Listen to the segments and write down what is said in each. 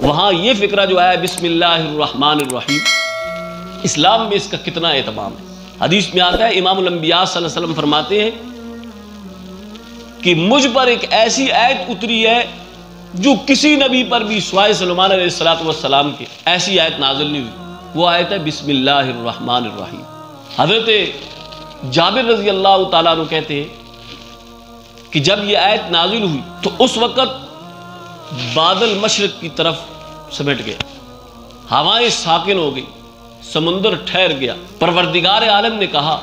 وہاں یہ فکرہ جو ہے بسم اللہ الرحمن الرحیم، اسلام میں اس کا کتنا اہتمام ہے۔ حدیث میں آتا ہے، امام الانبیاء صلی اللہ علیہ وسلم فرماتے ہیں کہ مجھ پر ایک ایسی آیت اتری ہے جو کسی نبی پر بھی سوائے سلیمان علیہ السلام کے ایسی آیت نازل نہیں ہوئی، وہ آیت ہے بسم اللہ الرحمن الرحیم۔ حضرت جابر رضی اللہ تعالیٰ عنہ کہتے ہیں کہ جب یہ آیت نازل ہوئی تو اس وقت بادل مشرق کی طرف سمٹ گیا، ہوائیں ساکن ہو گئی، سمندر ٹھہر گیا۔ پروردگار عالم نے کہا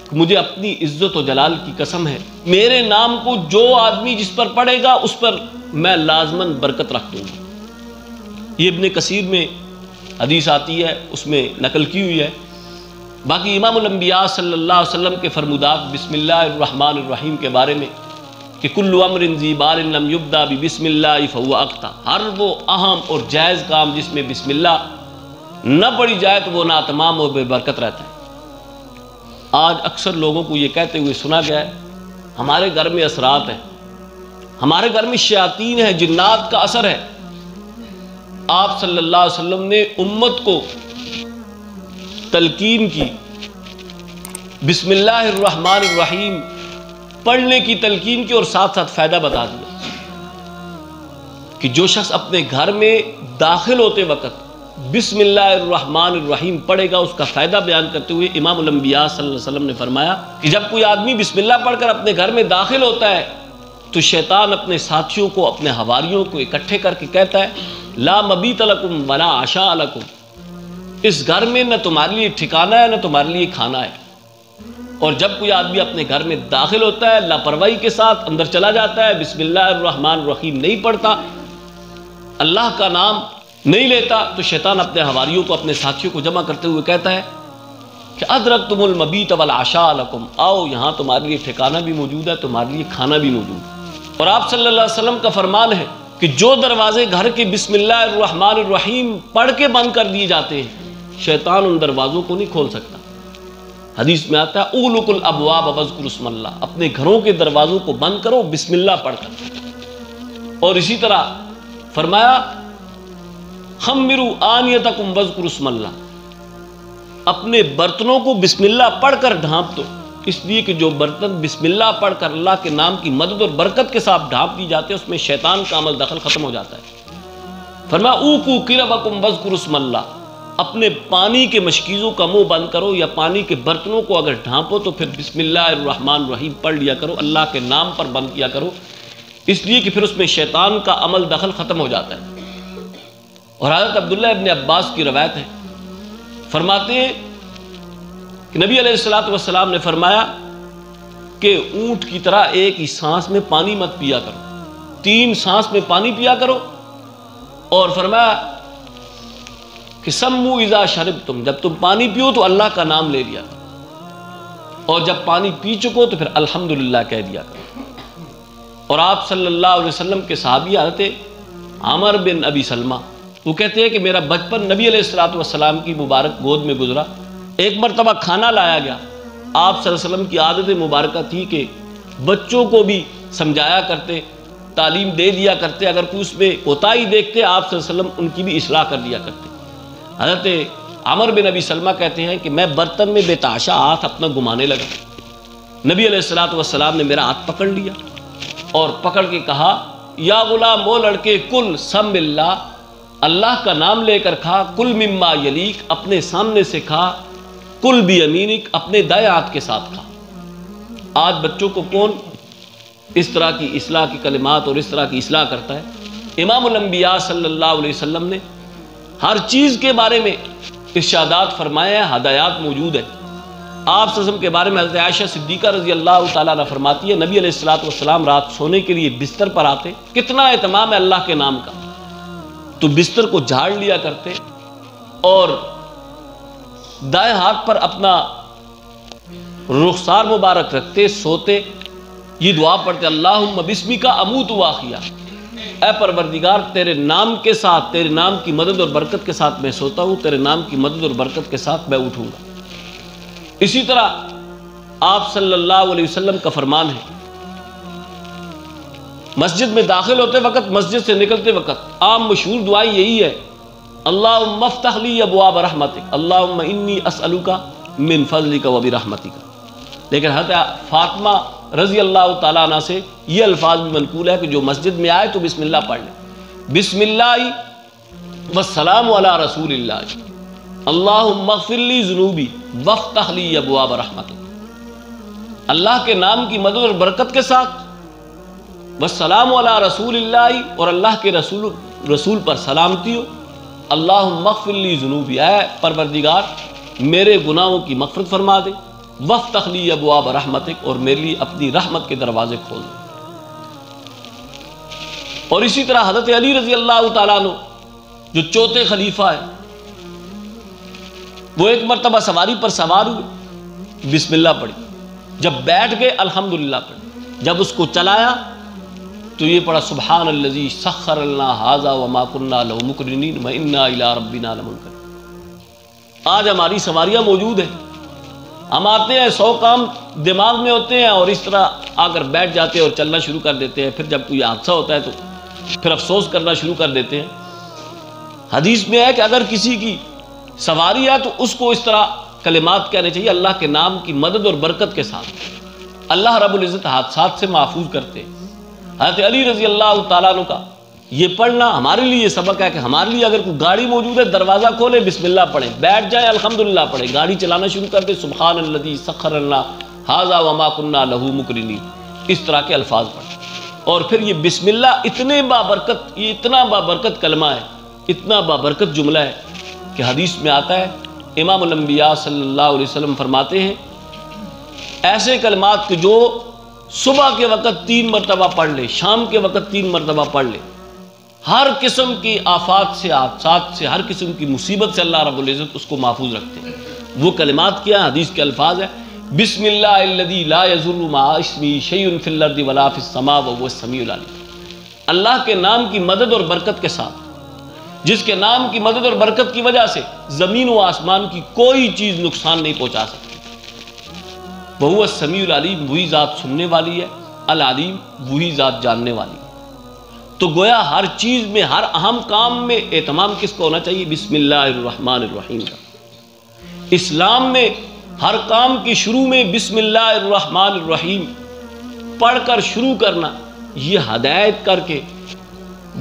کہ مجھے اپنی عزت و جلال کی قسم ہے، میرے نام کو جو آدمی جس پر پڑھے گا اس پر میں لازماً برکت رکھ دوں گا۔ یہ ابن کثیر میں حدیث آتی ہے، اس میں نقل کی ہوئی ہے۔ باقی امام الانبیاء صلی اللہ علیہ وسلم کے فرمودات بسم اللہ الرحمن الرحیم کے بارے میں کہ کل امر ذی بال لم یبدا بسم اللہ فہو اقطع، ہر وہ اہم اور جائز کام جس میں بسم اللہ نہ پڑھی جائے تو وہ ناتمام اور بے برکت رہتا ہے۔ آج اکثر لوگوں کو یہ کہتے ہوئے سنا گیا ہے ہمارے گھر میں اثرات ہیں، ہمارے گھر میں شیاطین ہیں، جنات کا اثر ہے۔ آپ صلی اللہ علیہ وسلم نے امت کو تلقین کی، بسم اللہ الرحمن الرحیم پڑھنے کی تلقین کی، اور ساتھ ساتھ فائدہ بتا دیا کہ جو شخص اپنے گھر میں داخل ہوتے وقت بسم اللہ الرحمن الرحیم پڑھے گا اس کا فائدہ بیان کرتے ہوئے امام الانبیاء صلی اللہ علیہ وسلم نے فرمایا کہ جب کوئی آدمی بسم اللہ پڑھ کر اپنے گھر میں داخل ہوتا ہے تو شیطان اپنے ساتھیوں کو، اپنے حواریوں کو اکٹھے کر کے کہتا ہے لا مبیت لکم ولا عشاء لکم، اس گھر میں نہ تمہارے لیے ٹھکانہ ہے نہ تمہارے لیے کھانا ہے۔ اور جب کوئی آدمی اپنے گھر میں داخل ہوتا ہے لاپرواہی کے ساتھ اندر چلا جاتا ہے، بسم اللہ الرحمن الرحیم نہیں پڑھتا، اللہ کا نام نہیں لیتا، تو شیطان اپنے حواریوں کو، اپنے ساتھیوں کو جمع کرتے ہوئے کہتا ہے کہ ادرکتم المبیت والعشاء لکم، آؤ یہاں تمہارے لیے ٹھکانہ بھی موجود ہے، تمہارے لیے کھانا بھی موجود ہے۔ اور آپ صلی اللہ علیہ وسلم کا فرمان ہے کہ جو دروازے گھر کے بسم اللہ الرحمن الرحیم پڑھ کے بند کر دیے جاتے ہیں شیطان ان دروازوں کو نہیں کھول سکتا۔ حدیث میں آتا ہے اغلقوا الابواب واذکروا اسم اللہ، اپنے گھروں کے دروازوں کو بند کرو بسم اللہ پڑھ کر۔ اور اسی طرح فرمایا خمروا آنیتکم واذکروا اسم اللہ، اپنے برتنوں کو بسم اللہ پڑھ کر ڈھانپ دو، اس لیے کہ جو برتن بسم اللہ پڑھ کر اللہ کے نام کی مدد اور برکت کے ساتھ ڈھانپ دی جاتے ہیں اس میں شیطان کا عمل دخل ختم ہو جاتا ہے۔ فرمایا اوقوا قربکم واذکروا اسم اللہ، اپنے پانی کے مشکیزوں کا منہ بند کرو یا پانی کے برتنوں کو اگر ڈھانپو تو پھر بسم اللہ الرحمن الرحیم پڑھ لیا کرو، اللہ کے نام پر بند کیا کرو، اس لیے کہ پھر اس میں شیطان کا عمل دخل ختم ہو جاتا ہے۔ اور حضرت عبداللہ ابن عباس کی روایت ہے، فرماتے ہیں کہ نبی علیہ السلام نے فرمایا کہ اونٹ کی طرح ایک ہی سانس میں پانی مت پیا کرو، 3 سانس میں پانی پیا کرو، اور فرمایا کہ سمو اذا شربتم، جب تم پانی پیو تو اللہ کا نام لے لیا کرو، اور جب پانی پی چکو تو پھر الحمدللہ کہہ دیا کرو۔ اور آپ صلی اللہ علیہ وسلم کے صحابی حضرت عمر بن ابی سلمہ، وہ کہتے ہیں کہ میرا بچپن نبی علیہ السلام کی مبارک گود میں گزرا۔ ایک مرتبہ کھانا لایا گیا، آپ صلی اللہ علیہ وسلم کی عادت مبارکہ تھی کہ بچوں کو بھی سمجھایا کرتے، تعلیم دے دیا کرتے، اگر کوئی اس میں کوتاہی دیکھتے آپ صلی اللہ علیہ وسلم ان کی بھی اصلاح کر دیا کرتے۔ حضرت عمر بن ابی سلمہ کہتے ہیں کہ میں برتن میں بے تحاشا ہاتھ اپنا گھمانے لگا، نبی علیہ السلام نے میرا ہاتھ پکڑ لیا اور پکڑ کے کہا یا غلام، وہ لڑکے، کل سم اللہ، اللہ کا نام لے کر کھا، کل مما یلیک، اپنے سامنے سے کھا، کل بیمینک، اپنے دائیں ہاتھ کے ساتھ کھا۔ آج بچوں کو کون اس طرح کی اصلاح کی کلمات اور اس طرح کی اصلاح کرتا ہے؟ امام الانبیاء صلی اللہ علیہ وسلم نے ہر چیز کے بارے میں ارشادات فرمائے ہیں، ہدایات موجود ہیں۔ آپ صلی اللہ علیہ وسلم کے بارے میں حضرت عائشہ صدیقہ رضی اللہ تعالیٰ عنہ فرماتی ہے نبی علیہ السلام رات سونے کے لیے بستر پر آتے، کتنا اہتمام ہے اللہ کے نام کا، تو بستر کو جھاڑ لیا کرتے اور دائیں ہاتھ پر اپنا رخسار مبارک رکھتے، سوتے، یہ دعا پڑھتے اللہم بسمک اموت واحیا، اے پروردگار تیرے نام کے ساتھ، تیرے نام کی مدد اور برکت کے ساتھ میں سوتا ہوں، تیرے نام کی مدد اور برکت کے ساتھ میں اٹھوں گا۔ اسی طرح آپ صلی اللہ علیہ وسلم کا فرمان ہے مسجد میں داخل ہوتے وقت، مسجد سے نکلتے وقت عام مشہور دعائی یہی ہے، اللہم افتح لی ابواب رحمتک، اللہم انی اسألک من فضلک و برحمتک۔ لیکن حضرت فاطمہ رضی اللہ تعالیٰ عنہ سے یہ الفاظ بھی منقول ہے کہ جو مسجد میں آئے تو بسم اللہ پڑھ لیں، بسم اللہ والسلام علی رسول اللہ، اللہم اغفر لی ذنوبی وافتح لی ابواب رحمتک، اللہ کے نام کی مدد اور برکت کے ساتھ، والسلام علی رسول اللہ، اور اللہ کے رسول پر سلامتی ہو، اللہم اغفر لی ذنوبی، اے پروردگار میرے گناہوں کی مغفرت فرما دے، وافتح لی ابواب رحمتک، اور میرے لیے اپنی رحمت کے دروازے کھول دے۔ اور اسی طرح حضرت علی رضی اللہ تعالیٰ عنہ جو چوتھے خلیفہ ہیں، وہ ایک مرتبہ سواری پر سوار ہوئے، بسم اللہ پڑھی، جب بیٹھ گئے الحمدللہ پڑھی، جب اس کو چلایا تو یہ پڑھا سبحان الذی سخر لنا ھذا وما کنا لہ مقرنین وانا الی ربنا لمنقلبون۔ آج ہماری سواریاں موجود ہیں، ہم آتے ہیں 100 کام دماغ میں ہوتے ہیں اور اس طرح آ کر بیٹھ جاتے ہیں اور چلنا شروع کر دیتے ہیں، پھر جب کوئی حادثہ ہوتا ہے تو پھر افسوس کرنا شروع کر دیتے ہیں۔ حدیث میں ہے کہ اگر کسی کی سواری ہے تو اس کو اس طرح کلمات کہنے چاہیے اللہ کے نام کی مدد اور برکت کے ساتھ، اللہ رب العزت حادثات سے محفوظ کرتے ہیں۔ حضرت علی رضی اللہ تعالیٰ عنہ کا یہ پڑھنا ہمارے لیے یہ سبق ہے کہ ہمارے لیے اگر کوئی گاڑی موجود ہے دروازہ کھولے بسم اللہ پڑھیں، بیٹھ جائیں الحمدللہ پڑھیں، گاڑی چلانا شروع کر دیں سبحان الذی سخر لنا ھذا وما کنا لہ مقرنین، اس طرح کے الفاظ پڑھیں۔ اور پھر یہ بسم اللہ اتنے بابرکت، یہ اتنا بابرکت کلمہ ہے، اتنا بابرکت جملہ ہے کہ حدیث میں آتا ہے، امام الانبیاء صلی اللہ علیہ وسلم فرماتے ہیں ایسے کلمات کہ جو صبح کے وقت 3 مرتبہ پڑھ لے، شام کے وقت 3 مرتبہ پڑھ لے، ہر قسم کی آفات سے، حادثات سے، ہر قسم کی مصیبت سے اللہ رب العزت اس کو محفوظ رکھتے ہیں۔ وہ کلمات کیا ہیں؟ حدیث کے الفاظ ہیں، بسم اللہ الذی لا یضر مع اسمہ شیء فی الارض ولا فی السماء وهو السمیع العلیم، اللہ کے نام کی مدد اور برکت کے ساتھ، جس کے نام کی مدد اور برکت کی وجہ سے زمین و آسمان کی کوئی چیز نقصان نہیں پہنچا سکتی۔ وہو السمیع العلیم، وہی ذات سننے والی ہے، العلیم وہی ذات جاننے والی ہے۔ تو گویا ہر چیز میں، ہر اہم کام میں اہتمام کس کو ہونا چاہیے؟ بسم اللہ الرحمن الرحیم کا۔ اسلام میں ہر کام کی شروع میں بسم اللہ الرحمن الرحیم پڑھ کر شروع کرنا، یہ ہدایت کر کے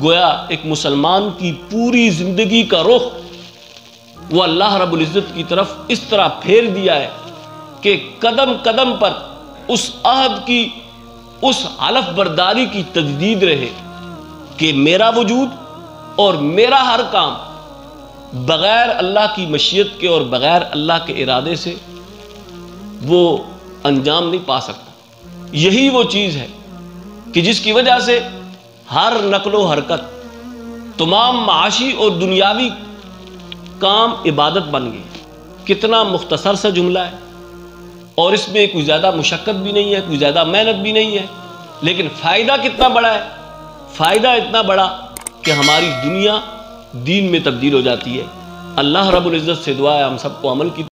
گویا ایک مسلمان کی پوری زندگی کا رخ وہ اللہ رب العزت کی طرف اس طرح پھیر دیا ہے کہ قدم قدم پر اس عہد کی، اس حلف برداری کی تجدید رہے کہ میرا وجود اور میرا ہر کام بغیر اللہ کی مشیت کے اور بغیر اللہ کے ارادے سے وہ انجام نہیں پا سکتا۔ یہی وہ چیز ہے کہ جس کی وجہ سے ہر نقل و حرکت، تمام معاشی اور دنیاوی کام عبادت بن گئی۔ کتنا مختصر سا جملہ ہے اور اس میں کوئی زیادہ مشقت بھی نہیں ہے، کوئی زیادہ محنت بھی نہیں ہے، لیکن فائدہ کتنا بڑا ہے؟ فائدہ اتنا بڑا کہ ہماری دنیا دین میں تبدیل ہو جاتی ہے۔ اللہ رب العزت سے دعا ہے ہم سب کو عمل کی